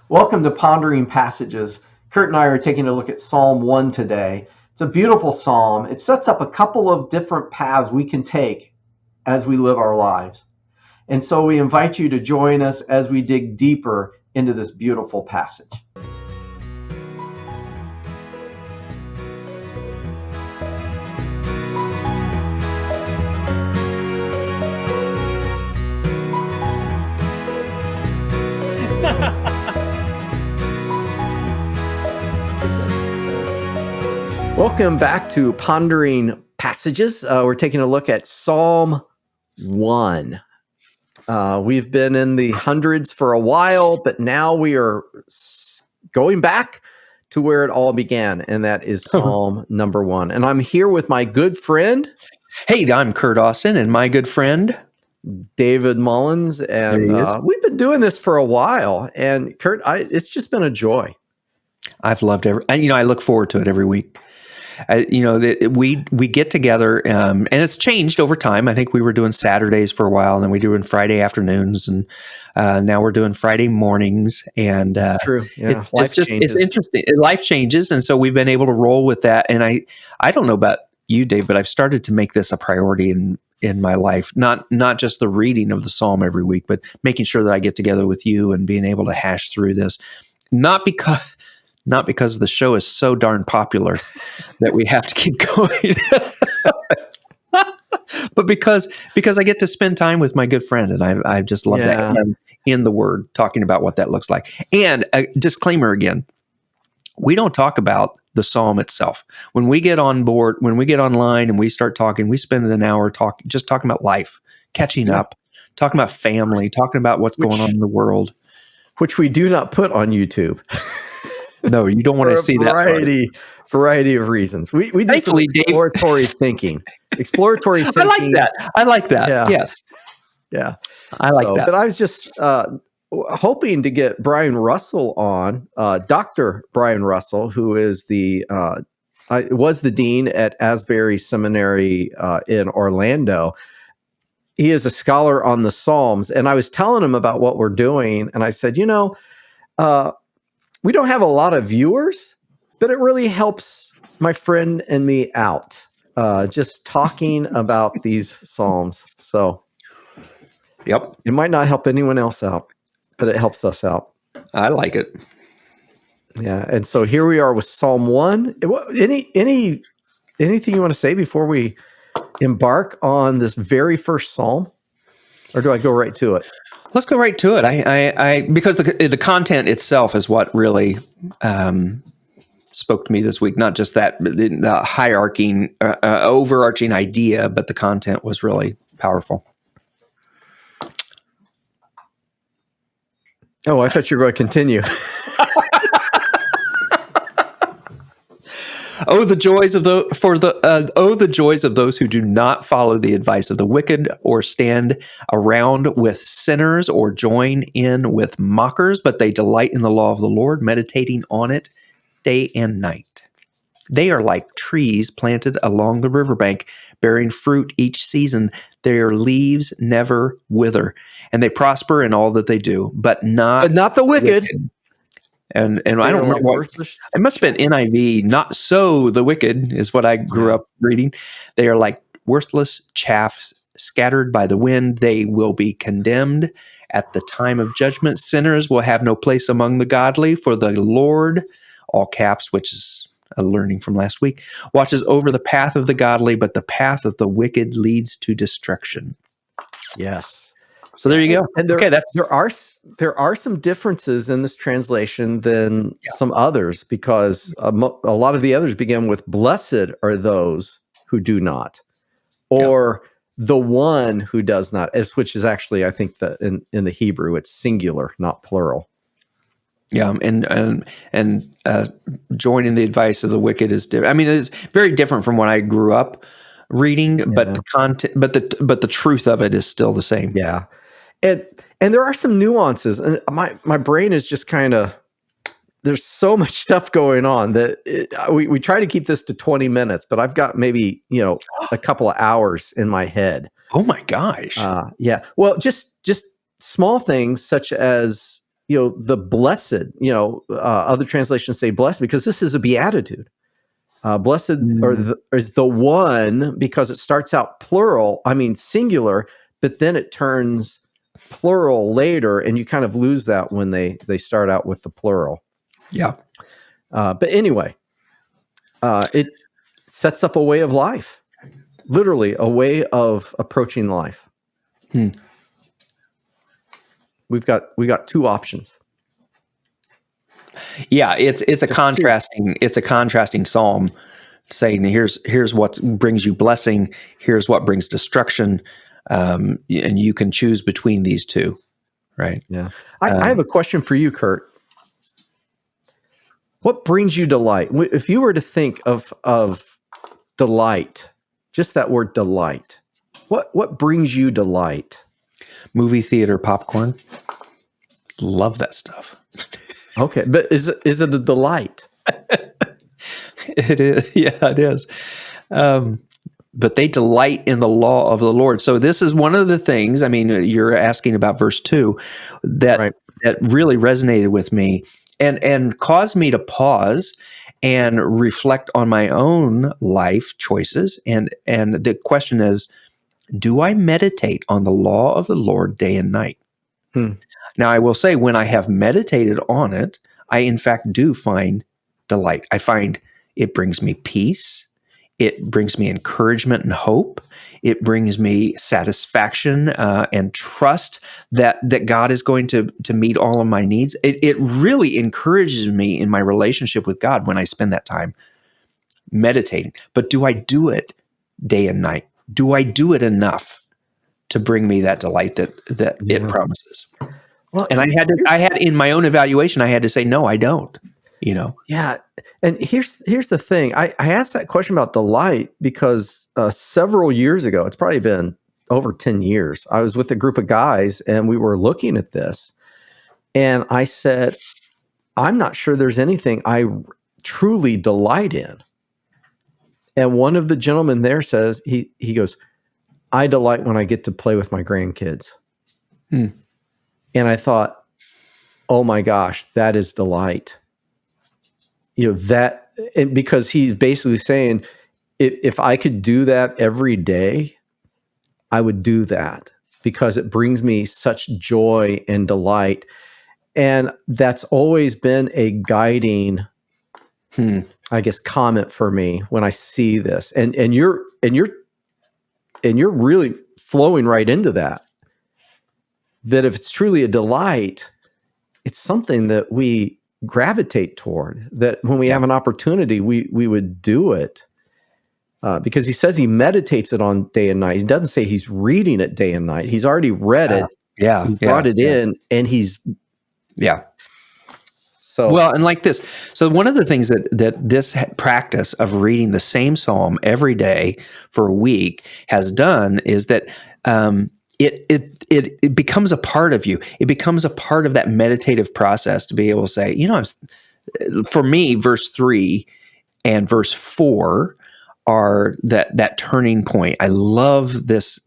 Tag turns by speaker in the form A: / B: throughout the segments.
A: Welcome to Pondering Passages. Curt and I are taking a look at Psalm 1 today. It's a beautiful psalm. It sets up a couple of different paths we can take as we live our lives. And so we invite you to join us as we dig deeper into this beautiful passage. Welcome back to Pondering Passages. We're taking a look at Psalm 1. We've been in the hundreds for a while, but now we are going back to where it all began, and that is Psalm number 1. And I'm here with my good friend.
B: Hey, I'm Curt Austin, and my good friend
A: David Mullins, and we've been doing this for a while. And Curt, it's just been a joy.
B: I've loved I look forward to it every week. We get together, and it's changed over time. I think we were doing Saturdays for a while, and then we were doing Friday afternoons, and now we're doing Friday mornings. And
A: true, yeah.
B: It's interesting. Life changes, and so we've been able to roll with that. And I don't know about you, Dave, but I've started to make this a priority in my life. Not just the reading of the psalm every week, but making sure that I get together with you and being able to hash through this. Not because the show is so darn popular that we have to keep going, but because I get to spend time with my good friend, and I just love that. And I'm in the Word, talking about what that looks like. And a disclaimer again, we don't talk about the psalm itself. When we get on board, when we get online and we start talking, we spend an hour talking about life, catching up, talking about family, talking about what's going on in the world.
A: Which we do not put on YouTube.
B: No, you don't want to see that
A: variety of reasons. We do some exploratory thinking. Exploratory thinking.
B: I like that.
A: Yeah.
B: Yes.
A: Yeah.
B: I like that.
A: But I was just hoping to get Brian Russell on, Dr. Brian Russell, who is was the dean at Asbury Seminary in Orlando. He is a scholar on the Psalms, and I was telling him about what we're doing, and I said, we don't have a lot of viewers, but it really helps my friend and me out, just talking about these Psalms. So,
B: yep,
A: it might not help anyone else out, but it helps us out.
B: I like it.
A: Yeah, and so here we are with Psalm 1. Anything you want to say before we embark on this very first Psalm, or do I go right to it?
B: Let's go right to it. I because the content itself is what really spoke to me this week. Not just that the hierarchy, overarching idea, but the content was really powerful.
A: Oh, I thought you were going to continue.
B: Oh, the joys of the joys of those who do not follow the advice of the wicked, or stand around with sinners, or join in with mockers, but they delight in the law of the Lord, meditating on it day and night. They are like trees planted along the riverbank, bearing fruit each season. Their leaves never wither, and they prosper in all that they do, but not
A: the wicked.
B: And I don't remember what it must have been NIV. Not so the wicked is what I grew up reading. They are like worthless chaff scattered by the wind. They will be condemned at the time of judgment. Sinners will have no place among the godly, for the Lord, all caps, which is a learning from last week, watches over the path of the godly, but the path of the wicked leads to destruction.
A: Yes.
B: So there you go.
A: And there are some differences in this translation than some others, because a lot of the others begin with "Blessed are those who do not," or "the one who does not," which is actually, I think, that in the Hebrew it's singular, not plural.
B: Yeah, and joining the advice of the wicked is different. I mean, it's very different from what I grew up reading, but the content, but the truth of it is still the same.
A: Yeah. And there are some nuances, and my brain is just kind of, there's so much stuff going on that we try to keep this to 20 minutes, but I've got maybe, a couple of hours in my head.
B: Oh my gosh.
A: Yeah. Well, just small things such as the blessed, other translations say blessed because this is a beatitude. Blessed is the one, because it starts out plural, singular, but then it turns plural later, and you kind of lose that when they start out with the plural.
B: Yeah.
A: But anyway, it sets up a way of life, literally a way of approaching life. We got two options.
B: Yeah, it's a contrasting psalm, saying here's what brings you blessing, here's what brings destruction, and you can choose between these two, right?
A: Yeah. I have a question for you, Curt. What brings you delight? If you were to think of delight, just that word delight, what brings you delight?
B: Movie theater popcorn. Love that stuff.
A: Okay, but is it a delight?
B: It is. Yeah, it is. But they delight in the law of the Lord. So this is one of the things, you're asking about verse 2, that really resonated with me and caused me to pause and reflect on my own life choices. And the question is, do I meditate on the law of the Lord day and night? Now, I will say, when I have meditated on it, I in fact do find delight. I find it brings me peace. It brings me encouragement and hope. It brings me satisfaction and trust that God is going to meet all of my needs. It really encourages me in my relationship with God when I spend that time meditating. But do I do it day and night? Do I do it enough to bring me that delight that it promises? Well, and I had in my own evaluation, I had to say, no, I don't.
A: Yeah. And here's the thing. I asked that question about delight because several years ago, it's probably been over 10 years, I was with a group of guys and we were looking at this. And I said, I'm not sure there's anything I truly delight in. And one of the gentlemen there says, he goes, I delight when I get to play with my grandkids. And I thought, oh my gosh, that is delight. And because he's basically saying, if I could do that every day, I would do that because it brings me such joy and delight. And that's always been a guiding, I guess, comment for me when I see this. And you're really flowing right into that. That if it's truly a delight, it's something that we gravitate toward, that when we have an opportunity, we would do it. Because he says he meditates it on day and night. He doesn't say he's reading it day and night. He's already read it. He's brought it in, and he's So
B: well, and like this. So one of the things that this practice of reading the same psalm every day for a week has done is that it becomes a part of you. It becomes a part of that meditative process to be able to say, for me, verse 3 and verse 4 are that turning point. I love this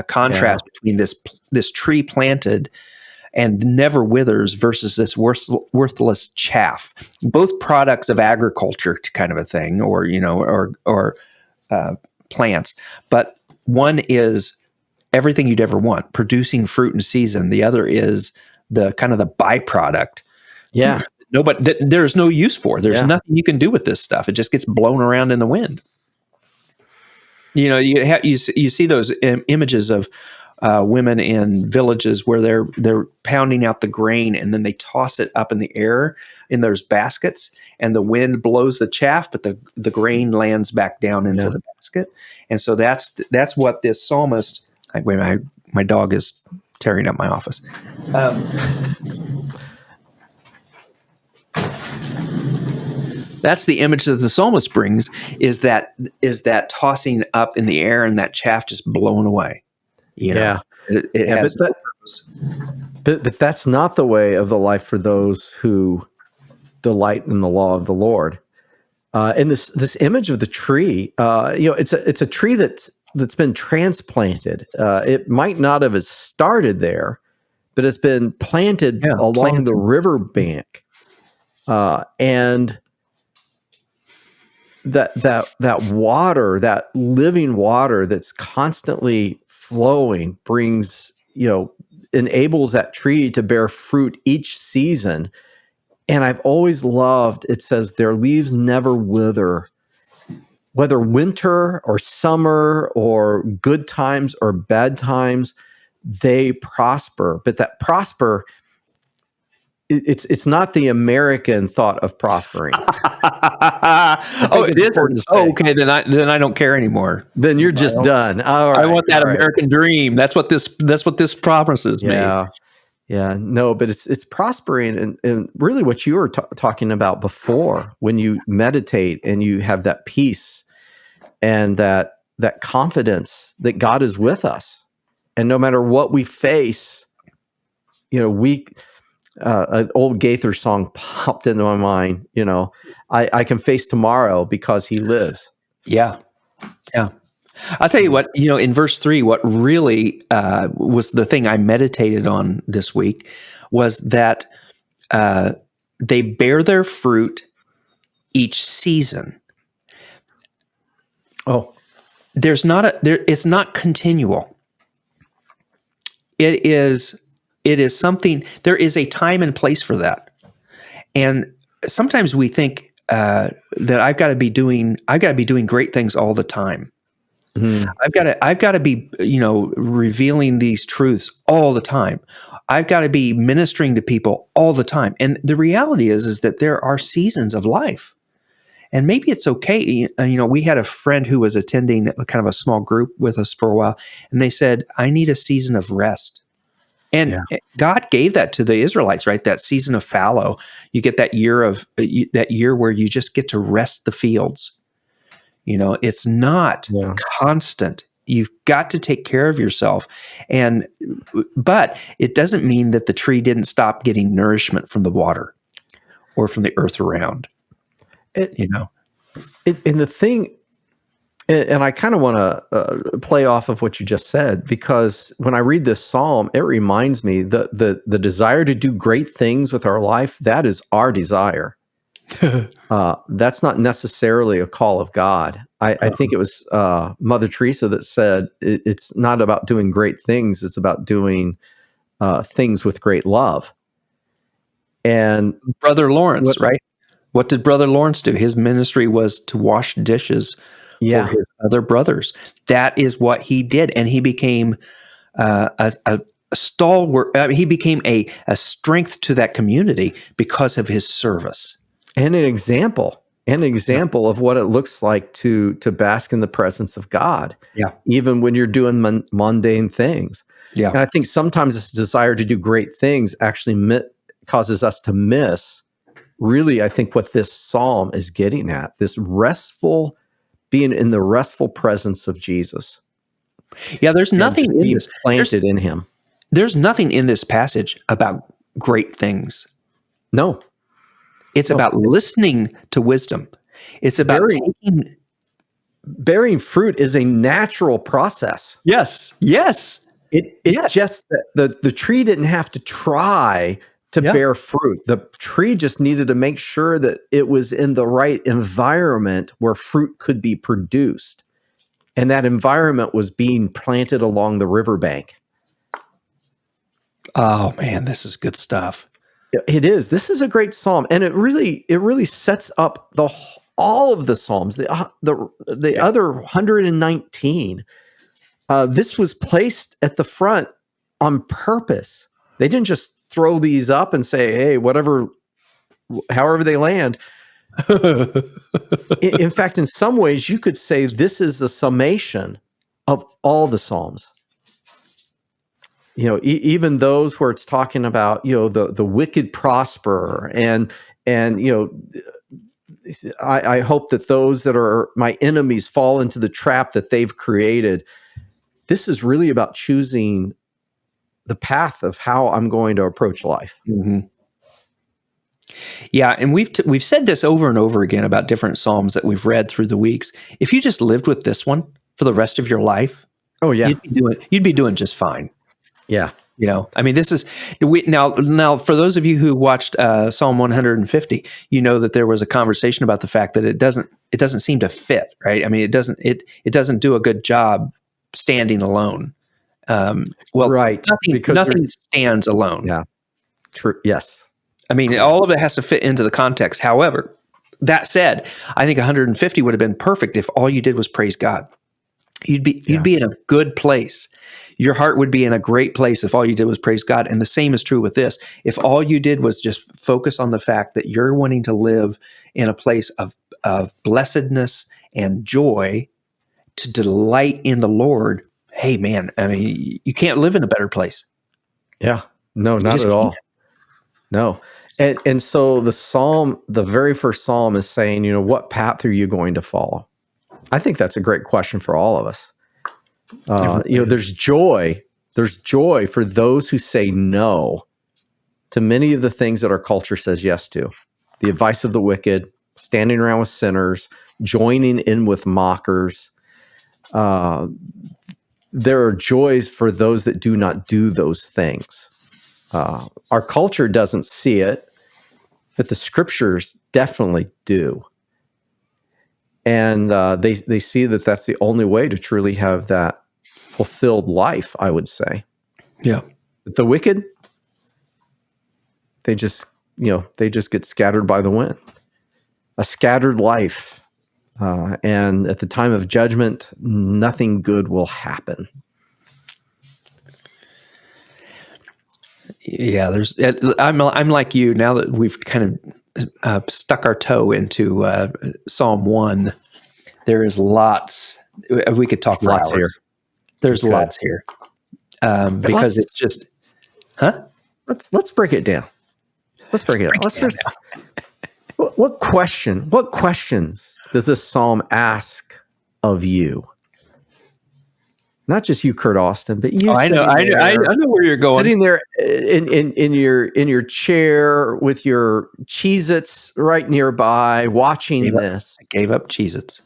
B: contrast between this tree planted and never withers versus this worthless chaff. Both products of agriculture, kind of a thing, or plants. But one is everything you'd ever want, producing fruit in season. The other is the kind of the byproduct.
A: Yeah.
B: There's no use for. There's nothing you can do with this stuff. It just gets blown around in the wind. You see those images of women in villages where they're pounding out the grain and then they toss it up in the air in those baskets, and the wind blows the chaff, but the grain lands back down into the basket. And so that's what this psalmist. Wait, my dog is tearing up my office. That's the image that the psalmist brings, is that tossing up in the air and that chaff just blown away. It has no purpose.
A: But that's not the way of the life for those who delight in the law of the Lord. And this image of the tree, it's a tree that's been transplanted. It might not have started there, but it's been planted along the riverbank, and that water, that living water that's constantly flowing, brings, enables that tree to bear fruit each season. And I've always loved, it says their leaves never wither, whether winter or summer or good times or bad times, they prosper. But that prosper, it's not the American thought of prospering.
B: It isn't. Okay, then I don't care anymore.
A: Then you're just done. All right,
B: I want that American dream. That's what this promises me.
A: Yeah, no, but it's prospering, and really what you were talking about before, when you meditate and you have that peace and that confidence that God is with us, and no matter what we face, an old Gaither song popped into my mind. I can face tomorrow because He lives.
B: Yeah. I'll tell you what, in verse 3, what really was the thing I meditated on this week was that they bear their fruit each season.
A: Oh,
B: it's not continual. It is something, there is a time and place for that. And sometimes we think that I've got to be doing great things all the time.
A: Mm-hmm.
B: I've got to be, revealing these truths all the time. I've got to be ministering to people all the time. And the reality is that there are seasons of life, and maybe it's okay. We had a friend who was attending kind of a small group with us for a while, and they said, I need a season of rest. And God gave that to the Israelites, right? That season of fallow. You get that year where you just get to rest the fields. It's not constant. You've got to take care of yourself. But it doesn't mean that the tree didn't stop getting nourishment from the water or from the earth around.
A: And the thing, and I kind of want to play off of what you just said, because when I read this psalm, it reminds me the desire to do great things with our life, that is our desire. That's not necessarily a call of God. I think it was Mother Teresa that said it's not about doing great things, it's about doing things with great love. And
B: Brother Lawrence, right? What did Brother Lawrence do? His ministry was to wash dishes for his other brothers. That is what he did, and he became a stalwart. He became a strength to that community because of his service.
A: And an example of what it looks like to bask in the presence of God.
B: Yeah.
A: Even when you're doing mundane things.
B: Yeah.
A: And I think sometimes this desire to do great things actually causes us to miss really, I think, what this psalm is getting at, this being in the restful presence of Jesus.
B: Yeah, there's nothing in this
A: planted in Him.
B: There's nothing in this passage about great things.
A: No.
B: It's about listening to wisdom. It's about
A: bearing fruit is a natural process.
B: Yes.
A: Just that the tree didn't have to try to bear fruit. The tree just needed to make sure that it was in the right environment where fruit could be produced. And that environment was being planted along the riverbank.
B: Oh man, this is good stuff.
A: It is. This is a great psalm, and it really sets up all of the psalms. The other 119. This was placed at the front on purpose. They didn't just throw these up and say, "Hey, however they land." In fact, in some ways, you could say this is the summation of all the psalms. Even those where it's talking about, the wicked prosper, and I hope that those that are my enemies fall into the trap that they've created. This is really about choosing the path of how I'm going to approach life.
B: Mm-hmm. Yeah, and we've said this over and over again about different psalms that we've read through the weeks. If you just lived with this one for the rest of your life,
A: oh yeah,
B: you'd be doing just fine.
A: Yeah.
B: You know, I mean, this is now for those of you who watched Psalm 150, you know that there was a conversation about the fact that it doesn't seem to fit, right? I mean, it doesn't do a good job standing alone.
A: Right, because
B: nothing stands alone.
A: Yeah, true. Yes.
B: I mean, all of it has to fit into the context. However, that said, I think 150 would have been perfect if all you did was praise God. You'd be in a good place. Your heart would be in a great place if all you did was praise God. And the same is true with this. If all you did was just focus on the fact that you're wanting to live in a place of blessedness and joy, to delight in the Lord, hey man, I mean, you can't live in a better place.
A: Yeah. No, not at all. No. And so the very first psalm is saying, you know, what path are you going to follow? I think that's a great question for all of us. You know, there's joy for those who say no to many of the things that our culture says yes to. The advice of the wicked, standing around with sinners, joining in with mockers. There are joys for those that do not do those things. Our culture doesn't see it, but the scriptures definitely do. And they see that that's the only way to truly have that fulfilled life, I would say.
B: Yeah.
A: But the wicked, they just get scattered by the wind. A scattered life. And at the time of judgment, nothing good will happen.
B: Yeah, I'm like you now that we've kind of stuck our toe into Psalm 1. There is lots. We could talk for hours.
A: Here.
B: There's lots here because it's just,
A: Let's break it down. Let's break it down. What questions does this psalm ask of you? Not just you, Curt Austin, but you.
B: I know where you're going.
A: Sitting there in your chair with your Cheez-Its right nearby, watching this.
B: I gave up Cheez-Its.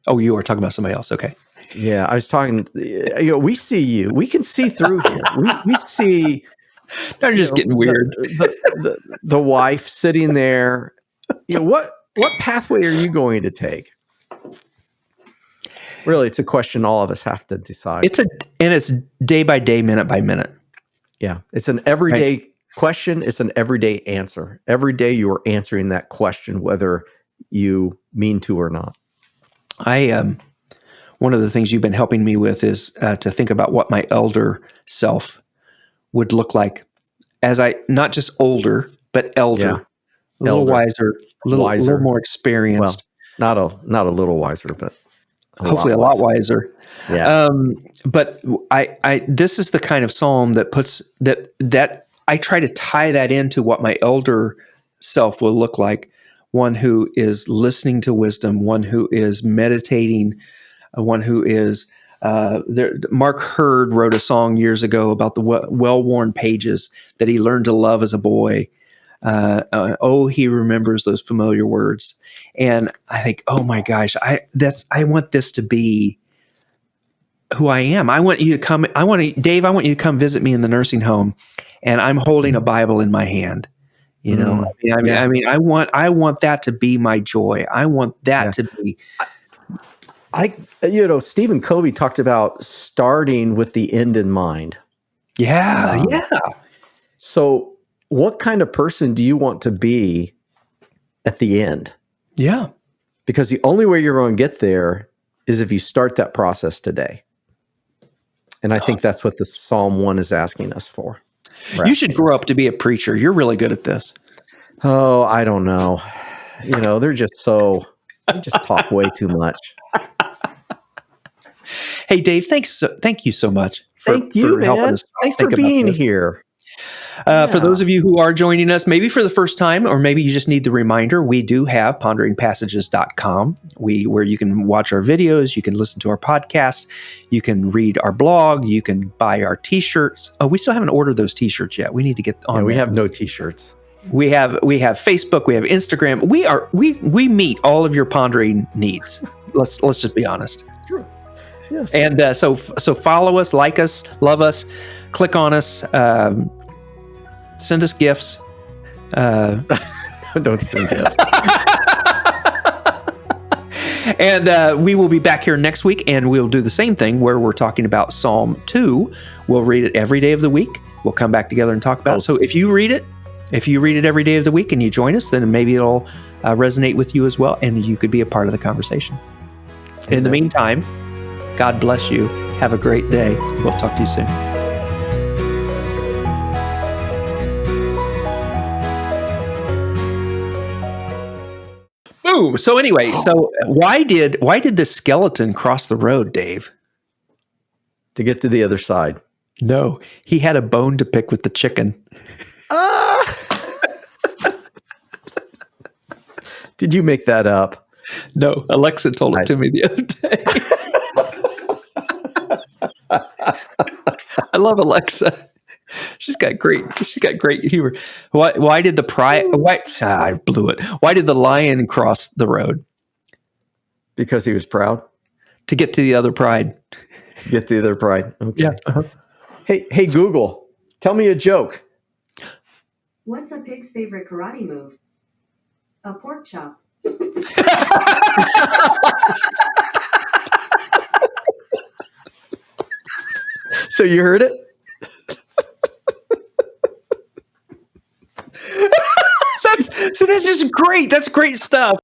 B: Oh, you were talking about somebody else. Okay.
A: Yeah, I was talking. You know, we see you. We can see through here. We see.
B: They're just getting weird.
A: The wife sitting there. You know, what pathway are you going to take? Really, it's a question all of us have to decide.
B: It's day by day, minute by minute.
A: Yeah, it's an everyday question. It's an everyday answer. Every day you are answering that question, whether you mean to or not.
B: One of the things you've been helping me with is to think about what my elder self would look like as not just older, but elder. Yeah. A little wiser, a little more experienced.
A: Well, not a little wiser, but
B: hopefully a lot wiser.
A: Yeah.
B: But this is the kind of psalm that puts that I try to tie that into what my elder self will look like. One who is listening to wisdom, one who is meditating, one who is Mark Hurd wrote a song years ago about the well-worn pages that he learned to love as a boy. He remembers those familiar words. And I think, oh my gosh, I want this to be who I am. Dave, I want you to come visit me in the nursing home, and I'm holding a Bible in my hand. You know, I mean, I want that to be my joy. I want that to be.
A: Stephen Covey talked about starting with the end in mind.
B: Yeah.
A: So what kind of person do you want to be at the end?
B: Yeah.
A: Because the only way you're going to get there is if you start that process today. And I think that's what the Psalm 1 is asking us for.
B: You should grow up to be a preacher. You're really good at this.
A: Oh, I don't know. They just talk way too much.
B: Hey, Dave, thank you so much
A: for
B: helping us.
A: Thanks for being here.
B: For those of you who are joining us, maybe for the first time, or maybe you just need the reminder, we do have ponderingpassages.com, where you can watch our videos, you can listen to our podcast, you can read our blog, you can buy our t-shirts. Oh, we still haven't ordered those t-shirts yet. We need to get on.
A: Yeah, we have no t-shirts.
B: We have Facebook, we have Instagram. We meet all of your pondering needs. Let's just be honest.
A: True. Yes.
B: And so follow us, like us, love us, click on us, send us gifts.
A: Don't send gifts.
B: And we will be back here next week, and we'll do the same thing where we're talking about Psalm 2. We'll read it every day of the week. We'll come back together and talk about it. So if you read it every day of the week and you join us, then maybe it'll resonate with you as well, and you could be a part of the conversation. Amen. In the meantime, God bless you. Have a great day. We'll talk to you soon. Boom. So anyway, why did the skeleton cross the road, Dave?
A: To get to the other side.
B: No, he had a bone to pick with the chicken.
A: Did you make that up?
B: No, Alexa told it to me the other day. I love Alexa. She's got great humor. Why did the pride? I blew it. Why did the lion cross the road?
A: Because he was proud.
B: To get to the other pride.
A: Get to the other pride. Okay.
B: Yeah. Uh-huh.
A: Hey, Google, tell me a joke.
C: What's a pig's favorite karate move? A pork chop.
A: So you heard it?
B: That's just great. That's great stuff.